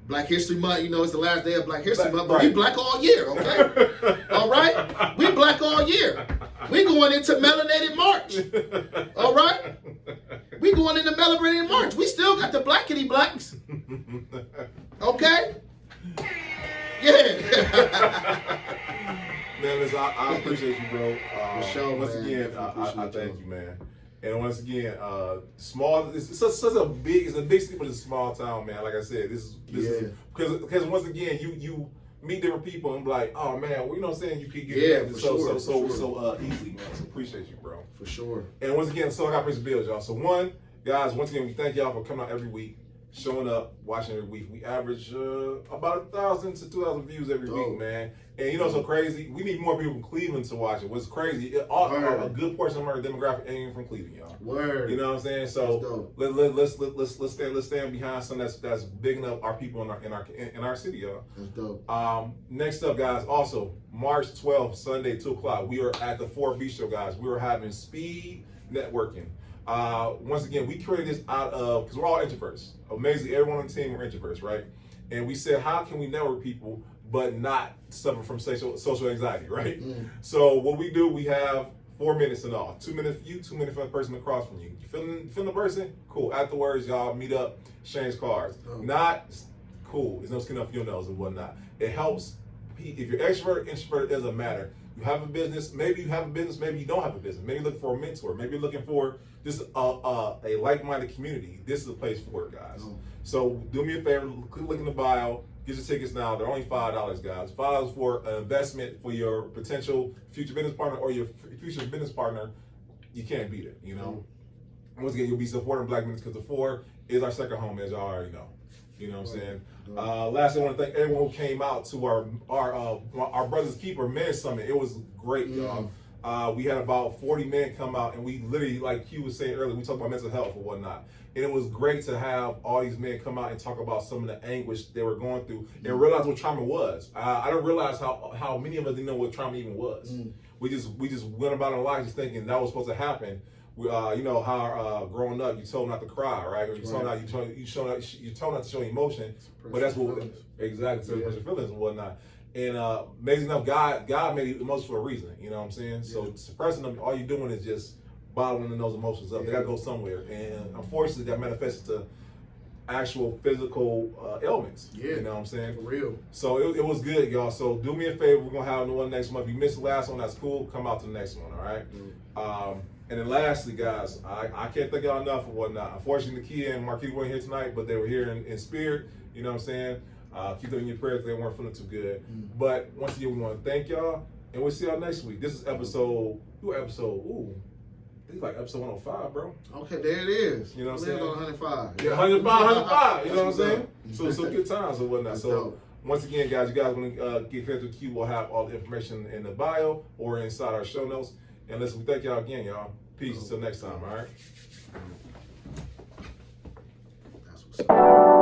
Black History Month. It's the last day of Black History Month, but we black all year. Okay. All right. We black all year. We going into melanated March. All right? We going into melanated March. We still got the blackity blacks. Okay? Yeah. Man, listen, I appreciate you, bro. For sure, once man. again, I thank you, man. And once again, small. It's such a big. It's a big city, but it's a small town, man. Like I said, this is because once again, you meet different people and be like, oh man, well, you know what I'm saying? You can get so easily, man. So appreciate you, bro. For sure. And once again, so I got to pay some bills, y'all. So guys, once again, we thank y'all for coming out every week, showing up, watching every week. We average about 1,000 to 2,000 views every week, man. And so crazy, we need more people from Cleveland to watch it. What's crazy, a good portion of our demographic ain't even from Cleveland, y'all. Word. You know what I'm saying? So let's stand behind something that's bigging up our people in our city, y'all. That's dope. Next up, guys, also March 12th, Sunday, 2:00. We are at the 4B show, guys. We are having speed networking. Once again, we created this out of, because we're all introverts. Amazingly, everyone on the team are introverts, right? And we said, how can we network people but not suffer from social anxiety, right? So what we do, we have 4 minutes in all. 2 minutes for you, 2 minutes for the person across from you. You feeling the person? Cool. Afterwards, y'all meet up, exchange cards. Not cool. There's no skin off your nose and whatnot. It helps. If you're extrovert, introvert, it doesn't matter. You have a business, maybe you have a business, maybe you don't have a business. Maybe you're looking for a mentor. Maybe you're looking for just a like-minded community. This is the place for it, guys. So do me a favor, click the link in the bio, get your tickets now. They're only $5, guys. $5 for an investment for your potential future business partner or your future business partner. You can't beat it, Once again, you'll be supporting Black Business because the 4 is our second home, as y'all already know. You know what I'm saying? Lastly, I want to thank everyone who came out to our Brothers Keeper Men's Summit. It was great, y'all. We had about 40 men come out, and we literally, like Q was saying earlier, we talked about mental health and whatnot. And it was great to have all these men come out and talk about some of the anguish they were going through and realize what trauma was. I didn't realize how many of us didn't know what trauma even was. We just went about our lives just thinking that was supposed to happen. How growing up, you told not to cry, right? Or you told not to show emotion, but that's what exactly to express your feelings and whatnot. And amazing enough, God made emotions for a reason. You know what I'm saying? So suppressing them, all you're doing is just bottling those emotions up. They gotta go somewhere, and unfortunately, that manifests to actual physical ailments. You know what I'm saying? For real. So it was good, y'all. So do me a favor, we're gonna have another one next month. If you missed the last one, that's cool. Come out to the next one, all right? And then lastly, guys, I can't thank y'all enough for whatnot. Unfortunately, Nakia and Marquis weren't here tonight, but they were here in spirit. You know what I'm saying? Keep them in your prayers. They weren't feeling too good. But once again, we want to thank y'all, and we'll see y'all next week. This is episode. I think it's like episode 105, bro. Okay, there it is. You know what I'm saying? 105. Yeah, 105. You know what I'm saying? So good times and whatnot. That's So dope. once again, guys, you guys want to get connected with Q, we'll have all the information in the bio or inside our show notes. And listen, we thank y'all again, y'all. Peace until next time, all right? That's what's up.